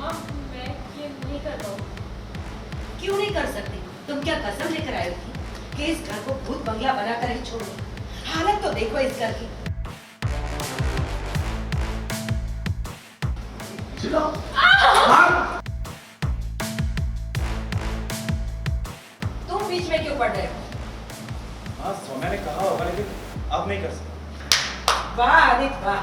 अम्मा, मैं ये नहीं कर रहा हूँ। क्यों नहीं कर सकती? तुम क्या कसम लेकर आई थी कि इस घर को भूत बंगला बनाकर ही छोड़ो? हालत तो देखो इस घर की। तुम बीच में क्यों पड़ रहे हो? हाँ, सौम्या ने कहा होगा, लेकिन अब नहीं कर सकता। वाह आदित्य वाह,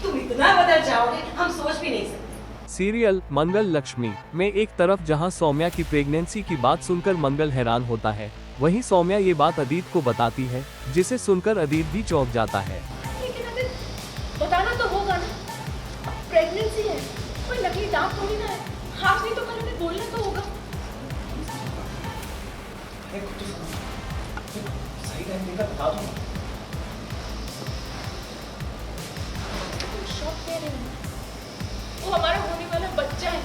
तुम इतना बदल जाओगे हम सोच भी नहीं सकते। सीरियल मंगल लक्ष्मी में एक तरफ जहां सौम्या की प्रेगनेंसी की बात सुनकर मंगल हैरान होता है, वहीं सौम्या ये बात अदित को बताती है, जिसे सुनकर अदित भी चौंक जाता है। लेकिन अदित, बताना तो होगा ना, प्रेगनेंसी है, कोई नकली दांत थोड़ी ना है। आज नहीं तो कल उन्हें बोलना तो होगा। अरे खुद तो समझ, सही टाइम देखकर बता दूंगा। तुम शॉक दे रहे हो। वो हमारा होने वाला बच्चा है,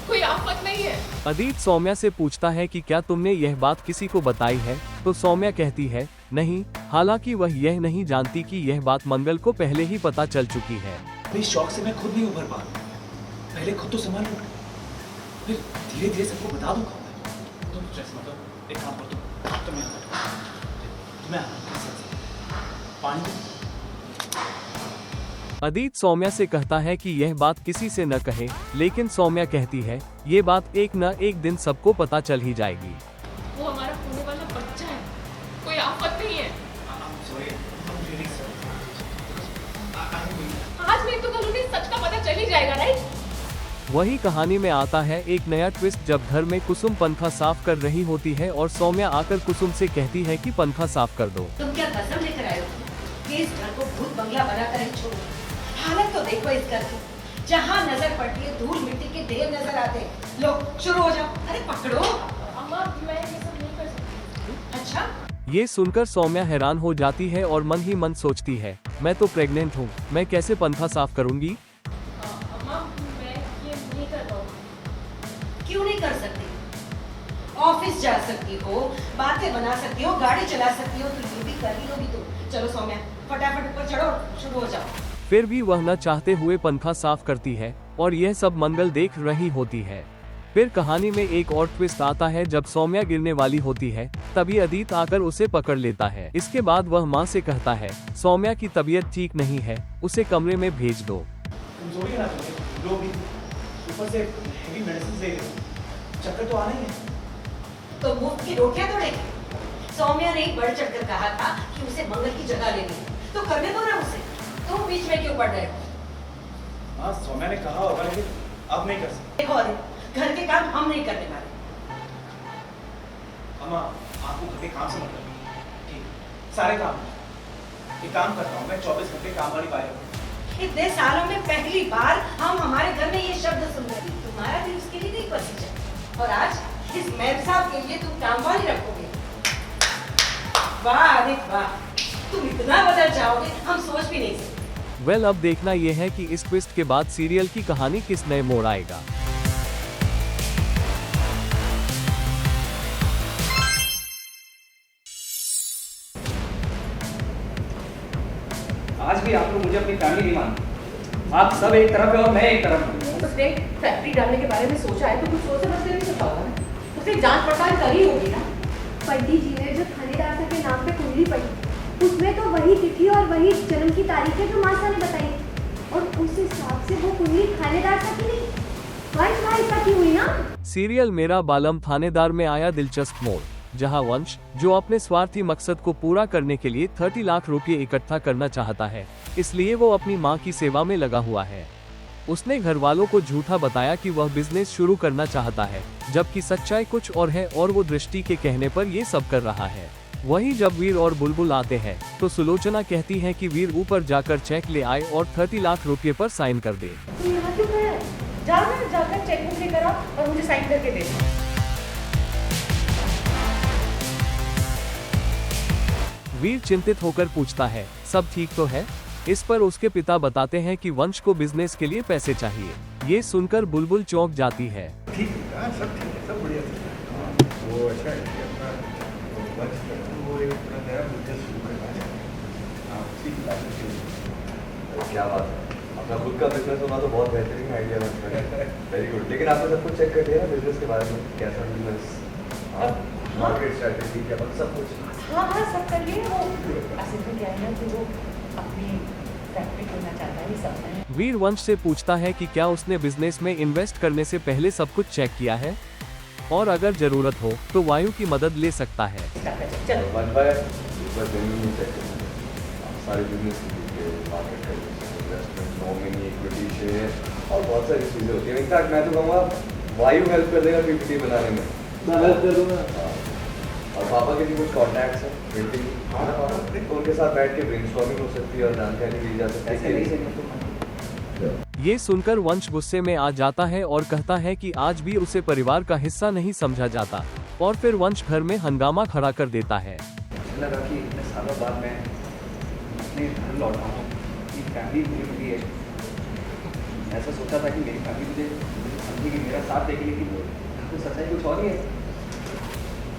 कोई आफत नहीं है। अदित सौम्या से पूछता है कि क्या तुमने यह बात किसी को बताई है, तो सौम्या कहती है नहीं, हालांकि वह यह नहीं जानती कि यह बात मंगल को पहले ही पता चल चुकी है। इस शौक से मैं खुद नहीं उभर पा रहा। पहले खुद तो संभाल लो, फिर धीरे धीरे सबको बता दूंगा। तुम स्ट्रेस मत लो, एक काम कर तुम्हें पानी। अदित सौम्या से कहता है कि यह बात किसी से न कहे, लेकिन सौम्या कहती है ये बात एक न एक दिन सबको पता चल ही जाएगी। वो हमारा होने वाला बच्चा है, कोई आफत नहीं है। आज नहीं तो कल उन्हें सच का पता चल ही जाएगा, राइट? वही कहानी में आता है एक नया ट्विस्ट, जब घर में कुसुम पंखा साफ कर रही होती है और सौम्या आकर कुसुम से कहती है कि पंखा साफ कर दो। तुम क्या कसम लेकर आए हो कि इस घर को भूत बंगला बनाकर ही छोड़ो? हालत तो देखो इस घर की। जहाँ नजर पड़ती है धूल मिट्टी के ढेर नजर आते हैं। लो शुरू हो जाओ। अरे पकड़ो। अम्मा, मैं ये सब नहीं कर सकती। अच्छा, ये सुनकर सौम्या हैरान हो जाती है और मन ही मन सोचती है मैं तो प्रेग्नेंट हूँ, मैं कैसे पंखा साफ करूँगी। अम्मा, मैं ये नहीं कर रहा हूँ। क्यों नहीं कर सकती? ऑफिस जा सकती हो, बातें बना सकती हो, गाड़ी चला सकती हो, तो ये भी कर ही लोगी तुम। चलो सौम्या, फटाफट ऊपर चढ़ो, शुरू हो जाओ। फिर भी वह न चाहते हुए पंखा साफ करती है और यह सब मंगल देख रही होती है। फिर कहानी में एक और ट्विस्ट आता है, जब सौम्या गिरने वाली होती है तभी अदित आकर उसे पकड़ लेता है। इसके बाद वह माँ से कहता है सौम्या की तबीयत ठीक नहीं है, उसे कमरे में भेज दो। कमजोरी है ना तुम्हें, लो भी, ऊपर से हेवी मेडिसिन ले लो, चक्कर तो आना ही है। तो मुफ्त की रोटियां तोड़ेगी? सौम्या ने बढ़ चढ़कर कहा था कि उसे मंगल की जगह लेनी है, तो करने दो ना उसे। तुम बीच में क्यों पड़ रहे हो? हाँ, सौम्या ने कहा होगा, लेकिन अब नहीं कर सकता। देखो अदित, घर के काम हम नहीं करने वाले। अम्मा, आपको घर के काम से मतलब? ठीक, सारे काम। एक काम करता हूँ, मैं 24 घंटे काम वाली पाई हूँ। इतने सालों में पहली बार हम हमारे घर में ये शब्द सुन रहे हैं। तुम्हारा दिल उसके लिए नहीं पसीजा, और आज इस मैम साहब के लिए तुम काम वाली रखोगे। वाह आदित्य वाह, तुम इतना बदल जाओगे हम सोच भी नहीं सकते। वेल, अब देखना यह है कि इस ट्विस्ट के बाद सीरियल की कहानी किस नए मोड़ आएगा। आज भी आप लोग मुझे अपनी फैमिली नहीं मानते। आप सब एक तरफ है और मैं एक तरफ हूँ। उसने फैक्ट्री डालने के बारे में सोचा है तो कुछ सोच समझ कर नहीं सोचा होगा ना। उसने जांच पड़ताल करी होगी ना। पंडित जी ने जो थानेदार साहब के नाम पे कुंडली पड़ी, उसमें तो वही तिथि और वही जन्म की तारीख है जो मासा ने बताई, और उस हिसाब से वो कुंडली थानेदार साहब की नहीं, वंश भाई साहब की हुई ना। सीरियल मेरा बालम थानेदार में आया दिलचस्प मोड़, जहां वंश, जो अपने स्वार्थी मकसद को पूरा करने के लिए 30 लाख रुपए इकट्ठा करना चाहता है, इसलिए वो अपनी मां की सेवा में लगा हुआ है। उसने घर वालों को झूठा बताया कि वह बिजनेस शुरू करना चाहता है, जबकि सच्चाई कुछ और है और वो दृष्टि के कहने पर ये सब कर रहा है। वहीं जब वीर और बुलबुल आते हैं तो सुलोचना कहती है कि वीर ऊपर जाकर चेक ले आए और 30 लाख रुपए पर साइन कर दे। तुम यहाँ क्यों खड़ा है? जाओ ना, जाकर चेकबुक लेकर आओ और मुझे साइन करके दे दो। वीर चिंतित होकर पूछता है सब ठीक तो है? इस पर उसके पिता बताते हैं कि वंश को बिजनेस के लिए पैसे चाहिए। ये सुनकर बुलबुल चौंक जाती है। ठीक है, सब ठीक है, सब बढ़िया है। वो अच्छा है कि अपना वंश वो एक अपना नया बिजनेस शुरू करना है। हाँ, उसी की बात है। क्या बात है, अपना खुद का बिजनेस होना तो बहुत बेहतरीन आइडिया लगता है, वेरी गुड। लेकिन आपने सब कुछ चेक कर लिया ना बिजनेस के बारे में, कैसा बिजनेस, मार्केट स्ट्रैटेजी, क्या सब कुछ? हाँ हाँ सब कर लिए। वो असल में क्या है ना कि वो अपनी फैक्ट्री खोलना चाहता है, ये सब है। वीर वंश से पूछता है कि क्या उसने बिजनेस में इन्वेस्ट करने से पहले सब कुछ चेक किया है और अगर जरूरत हो तो वायु की मदद ले सकता है। चलो वन बाय एक बार जमीन चेक करना, सारे बिजनेस की मार्केट का इन्वेस्टमेंट, नॉमिनी, इक्विटी, शेयर और बहुत सारी चीज़ें होती हैं। इनफैक्ट मैं तो कहूँगा वायु हेल्प कर देगा पीपीटी बनाने में, मैं हेल्प कर दूँगा। और पापा के भी कुछ कॉन्टैक्ट्स हैं बिल्डिंग, हाँ पापा, तो उनके साथ बैठ के ब्रेनस्टॉर्मिंग हो सकती है और जानकारी ली जा सकती है। ये सुनकर वंश गुस्से में आ जाता है और कहता है कि आज भी उसे परिवार का हिस्सा नहीं समझा जाता और फिर वंश घर में हंगामा खड़ा कर देता है। मुझे लगा कि इतने सालों बाद मैं अपने घर लौटा हूँ, अपनी फैमिली मुझे मिली है। ऐसा सोचा था कि मेरी फैमिली मुझे समझेगी, मेरा साथ देगी, लेकिन तो सच्चाई कुछ और ही है।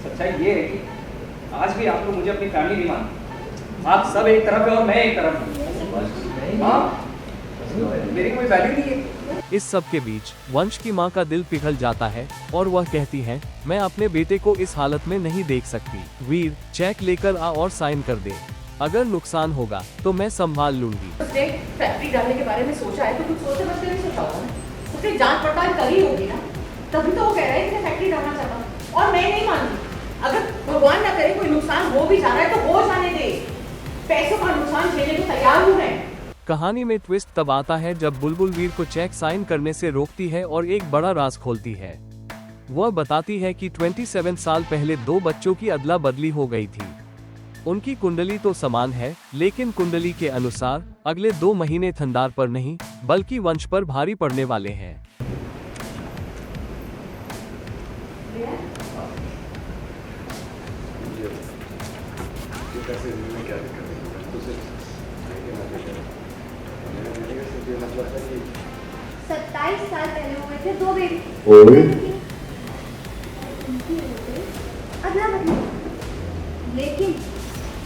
सच्चाई ये है कि आज भी आप लोग मुझे अपनी फैमिली नहीं मानते। आप सब एक तरफ है और मैं एक तरफ हूँ। हाँ, मेरी कोई वैल्यू नहीं है। इस सब के बीच वंश की मां का दिल पिघल जाता है और वह कहती है, मैं अपने बेटे को इस हालत में नहीं देख सकती। वीर, चेक लेकर आ और साइन कर दे, अगर नुकसान होगा तो मैं संभाल लूंगी। उसने फैक्ट्री डालने के बारे में सोचा है तो कुछ सोचे समझ के नहीं सोचा होगा ना। उसने जांच पड़ताल करी होगी ना, तभी तो वो कह रहा है कि मैं फैक्ट्री डालना चाहता हूँ। और मैं नहीं मानती, अगर भगवान ना करे कोई नुकसान हो भी जा रहा है तो हो जाने दे, पैसों का नुकसान झेलने को तैयार हूँ मैं। कहानी में ट्विस्ट तब आता है जब बुलबुल वीर को चेक साइन करने से रोकती है और एक बड़ा राज खोलती है। वह बताती है कि 27 साल पहले 2 बच्चों की अदला बदली हो गई थी। उनकी कुंडली तो समान है, लेकिन कुंडली के अनुसार अगले 2 महीने थंदार पर नहीं बल्कि वंश पर भारी पड़ने वाले हैं। क्या दिक्कत है? तो सिर्फ 27 साल पहले हुए थे 2 बेबी। अदला बदली, लेकिन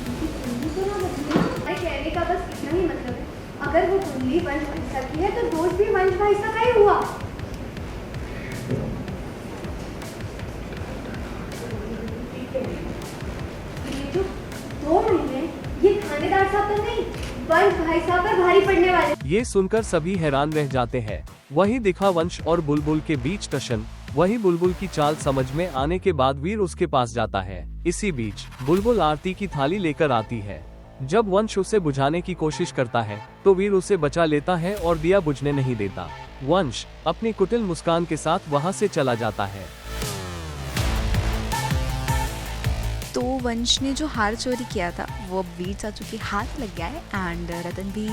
उनकी कुंडली तो ना बदली ना। मैं कहने का बस इतना ही मतलब है, अगर वो कुंडली वंश भाईसा की है तो दोष भी वंश भाईसा का ही हुआ। ये जो 2 महीने ये थानेदार साहब पर नहीं वंश भाई साहब पर भारी पड़ने वाले। ये सुनकर सभी हैरान रह जाते हैं। वही दिखा वंश और बुलबुल के बीच टशन। वही बुलबुल की चाल समझ में आने के बाद वीर उसके पास जाता है। इसी बीच बुलबुल आरती की थाली लेकर आती है। जब वंश उसे बुझाने की कोशिश करता है तो वीर उसे बचा लेता है और दिया बुझने नहीं देता। वंश अपनी कुटिल मुस्कान के साथ वहाँ से चला जाता है। तो वंश ने जो हार चोरी किया था वो अब वीर चाचू के हाथ लग गया है एंड रतन भी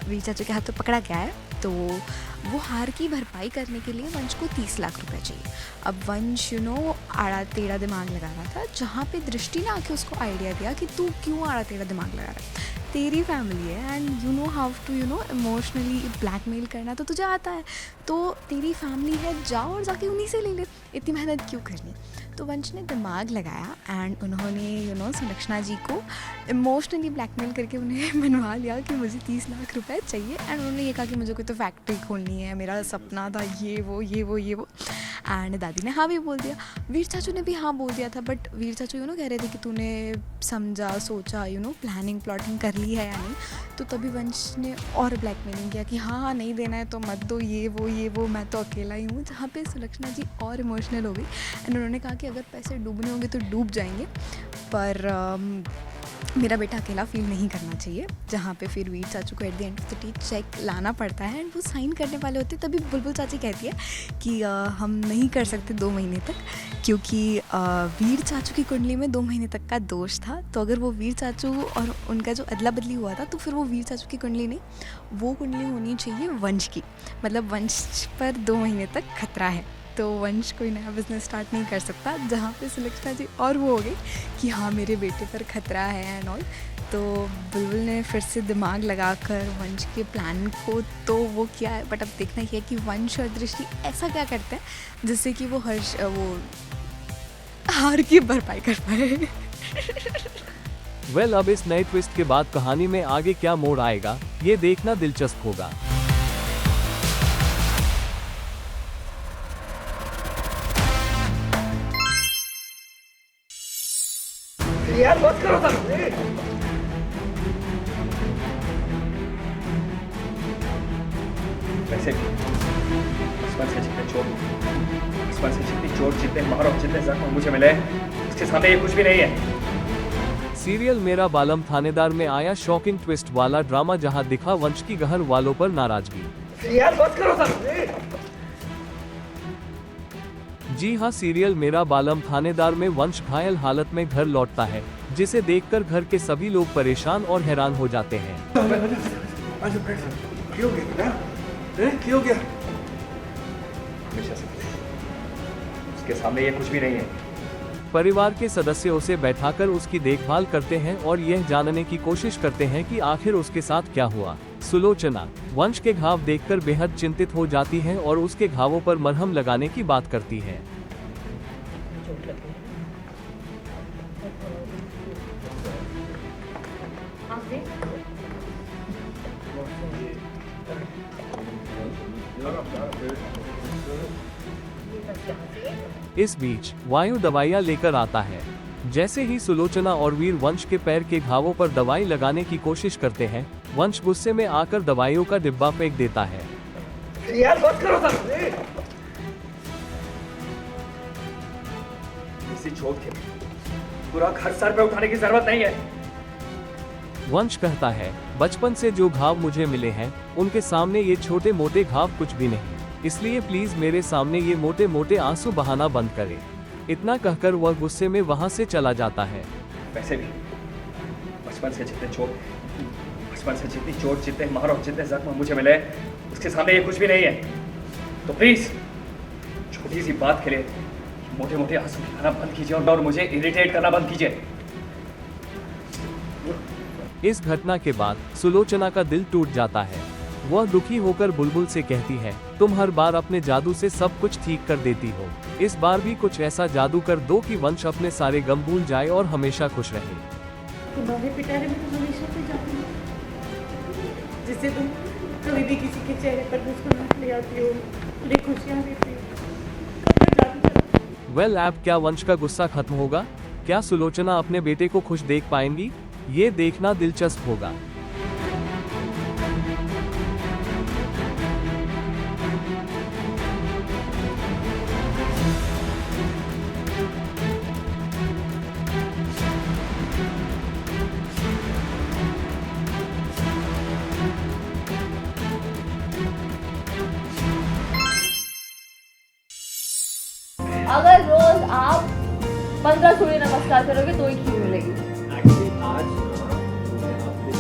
वीर चाचू के हाथों पकड़ा गया है। तो वो हार की भरपाई करने के लिए वंश को 30 लाख रुपए चाहिए। अब वंश आड़ा टेढ़ा दिमाग लगा रहा था, जहाँ पे दृष्टि ने आके उसको आइडिया दिया कि तू क्यों आड़ा टेढ़ा दिमाग लगा रहा है, तेरी फैमिली है and you know how to emotionally blackmail करना तो तुझे आता है, तो तेरी फैमिली है, जाओ और जाके उन्हीं से ले ले, इतनी मेहनत क्यों करनी। तो वंश ने दिमाग लगाया एंड उन्होंने सुलक्षणा जी को इमोशनली ब्लैकमेल करके उन्हें मनवा लिया कि मुझे 30 लाख रुपए चाहिए एंड उन्होंने ये कहा कि मुझे कोई तो फैक्ट्री खोलनी है, मेरा सपना था ये वो एंड दादी ने हाँ भी बोल दिया, वीर चाचू ने भी हाँ बोल दिया था। बट वीर चाचू कह रहे थे कि तूने समझा सोचा प्लानिंग प्लॉटिंग कर ली है या नहीं। तो तभी वंश ने और ब्लैकमेलिंग किया कि हाँ नहीं देना है तो मत दो, ये वो मैं तो अकेला ही हूँ, जहाँ पे सुलक्षणा जी और इमोशनल हो गई एंड उन्होंने कहा कि अगर पैसे डूबने होंगे तो डूब जाएंगे, पर मेरा बेटा अकेला फील नहीं करना चाहिए। जहाँ पे फिर वीर चाचू को at the end of the day cheque लाना पड़ता है एंड वो साइन करने वाले होते। तभी बुलबुल चाची कहती है कि हम नहीं कर सकते 2 महीने तक, क्योंकि वीर चाचू की कुंडली में 2 महीने तक का दोष था। तो अगर वो वीर चाचू और उनका जो अदला बदली हुआ था तो फिर वो वीर चाचू की कुंडली नहीं, वो कुंडली होनी चाहिए वंश की, मतलब वंश पर 2 महीने तक खतरा है, तो वंश कोई नया बिजनेस स्टार्ट नहीं कर सकता। जहाँ पे सुलक्षणा जी और वो हो गई कि हाँ मेरे बेटे पर खतरा है एंड ऑल। तो बुलबुल ने फिर से दिमाग लगाकर वंश के प्लान को तो वो किया है, बट अब देखना ही है कि वंश और दृष्टि ऐसा क्या करते हैं जिससे कि वो हार की भरपाई कर पाए। वेल, अब इस नए ट्विस्ट के बाद कहानी में आगे क्या मोड़ आएगा ये देखना दिलचस्प होगा। यार मत करो सब। वैसे भी बचपन से जितनी चोट जितने मार और जितने जख्म मुझे मिले उसके सामने ये कुछ भी नहीं है। सीरियल मेरा बालम थानेदार में आया शॉकिंग ट्विस्ट वाला ड्रामा जहां दिखा वंश की घर वालों पर नाराजगी। यार मत करो सब। जी हां, सीरियल मेरा बालम थानेदार में वंश घायल हालत में घर लौटता है, जिसे देखकर घर के सभी लोग परेशान और हैरान हो जाते हैं। उसके सामने ये कुछ भी नहीं है। परिवार के सदस्य उसे बैठाकर उसकी देखभाल करते हैं और यह जानने की कोशिश करते हैं कि आखिर उसके साथ क्या हुआ। सुलोचना वंश के घाव देखकर बेहद चिंतित हो जाती है और उसके घावों पर मरहम लगाने की बात करती है। इस बीच वायु दवाइयां लेकर आता है। जैसे ही सुलोचना और वीर वंश के पैर के घावों पर दवाई लगाने की कोशिश करते हैं, वंश गुस्से में आकर दवाइयों का डिब्बा फेंक देता है। यार मत करो सब। इसी चोट के पूरा घर सर पे उठाने की जरूरत नहीं है। वंश कहता है, बचपन से जो घाव मुझे मिले हैं उनके सामने ये छोटे मोटे घाव कुछ भी नहीं, इसलिए प्लीज मेरे सामने ये मोटे मोटे आंसू बहाना बंद करें। इतना कहकर वह गुस्से में वहां से चला जाता है। वैसे भी बचपन से जितनी चोट जितने मार और जितने जख्म मुझे मिले उसके सामने ये कुछ भी नहीं है। तो प्लीज छोटी सी बात के लिए मोटे मोटे आंसू दिखाना बंद कीजिए और मुझे इरिटेट करना बंद कीजिए। इस घटना के बाद सुलोचना का दिल टूट जाता है। वह दुखी होकर बुलबुल से कहती है, तुम हर बार अपने जादू से सब कुछ ठीक कर देती हो, इस बार भी कुछ ऐसा जादू कर दो कि वंश अपने सारे गम भूल जाए और हमेशा खुश रहे। तुम्हारे पिटारे में तुम हमेशा से जाती हो, जिससे तुम कभी भी किसी के चेहरे पर मुस्कुराहट ले आती हो, उन्हें खुशियाँ देती हो। वेल ऐप क्या वंश का गुस्सा खत्म होगा? क्या सुलोचना अपने बेटे को खुश देख पाएंगी? ये देखना दिलचस्प होगा। अगर रोज आप 15 सूर्य नमस्कार करोगे तो ही खीर मिलेगी। एक्चुअली आज मैं आपको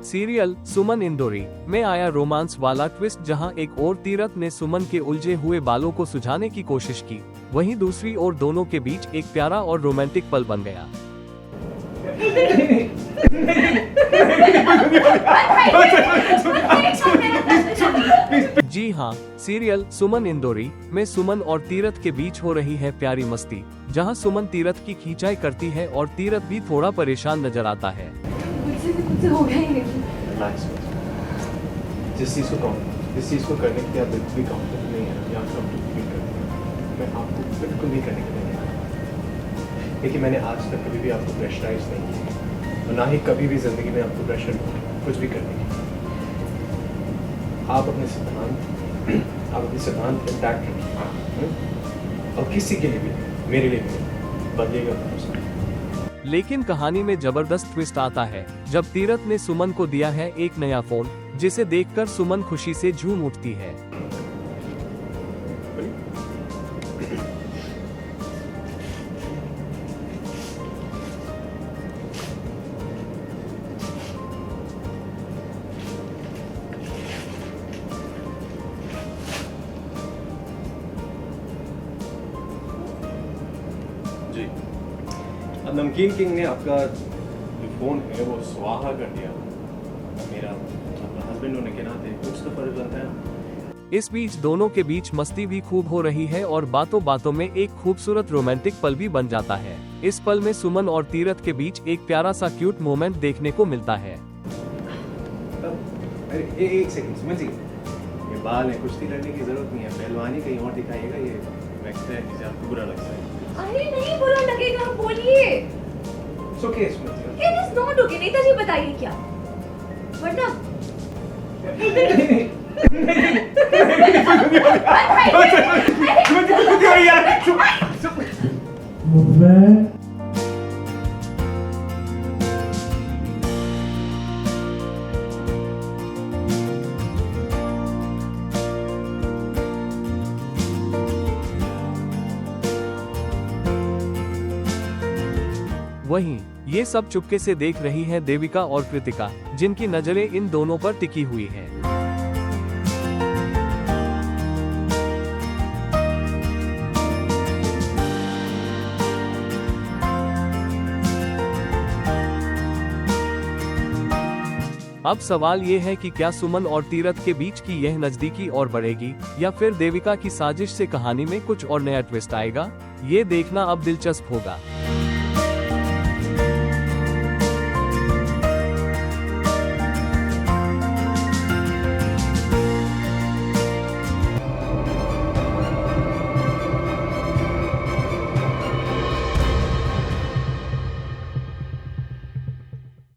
सीरियल सुमन इंदौरी में आया रोमांस वाला ट्विस्ट, जहां एक और तीरथ ने सुमन के उलझे हुए बालों को सुझाने की कोशिश की, वहीं दूसरी ओर दोनों के बीच एक प्यारा और रोमांटिक पल बन गया। जी हाँ, सीरियल सुमन इंदौरी में सुमन और तीरथ के बीच हो रही है प्यारी मस्ती, जहां सुमन तीरथ की खींचाई करती है और तीरथ भी थोड़ा परेशान नजर आता है। जिस चीज़ को करने के लिए आप बिल्कुल भी कंफर्टेबल नहीं है या कंफर्टेबल करते हैं, मैं आपको बिल्कुल नहीं करने के लिए। देखिए, मैंने आज तक कभी भी आपको प्रेशराइज नहीं किया और ना ही कभी भी ज़िंदगी में आपको प्रेशर कुछ भी करने की। आप अपने सिद्धांत इंटैक्ट रखिए और किसी के लिए भी, मेरे लिए भी बदलेगा भरोसा। लेकिन कहानी में जबरदस्त ट्विस्ट आता है जब तीरथ ने सुमन को दिया है एक नया फोन, जिसे देखकर सुमन खुशी से झूम उठती है। जी, अब नमकीन किंग ने आपका जो फ़ोन है वो स्वाहा कर दिया। मेरा अपना हस्बैंड होने के नाते कुछ तो फर्ज बनता है ना। इस बीच दोनों के बीच मस्ती भी खूब हो रही है और बातों बातों में एक खूबसूरत रोमांटिक पल भी बन जाता है। इस पल में सुमन और तीरथ के बीच एक प्यारा सा क्यूट मोमेंट देखने को मिलता है। अरे एक सेकंड सुमन जी, ये बाल है, कुश्ती लड़ने की जरूरत नहीं है, पहलवानी कहीं और दिखाइएगा, ये वैक्स है कि आपको बुरा लगता है। अरे नहीं बुरा लगेगा, बोलिए। It's okay Suman ji. It is not okay. नेताजी बताइए क्या, वरना वहीं ये सब चुपके से देख रही हैं देविका और कृतिका, जिनकी नजरें इन दोनों पर टिकी हुई हैं। अब सवाल ये है कि क्या सुमन और तीरथ के बीच की यह नजदीकी और बढ़ेगी या फिर देविका की साजिश से कहानी में कुछ और नया ट्विस्ट आएगा? ये देखना अब दिलचस्प होगा।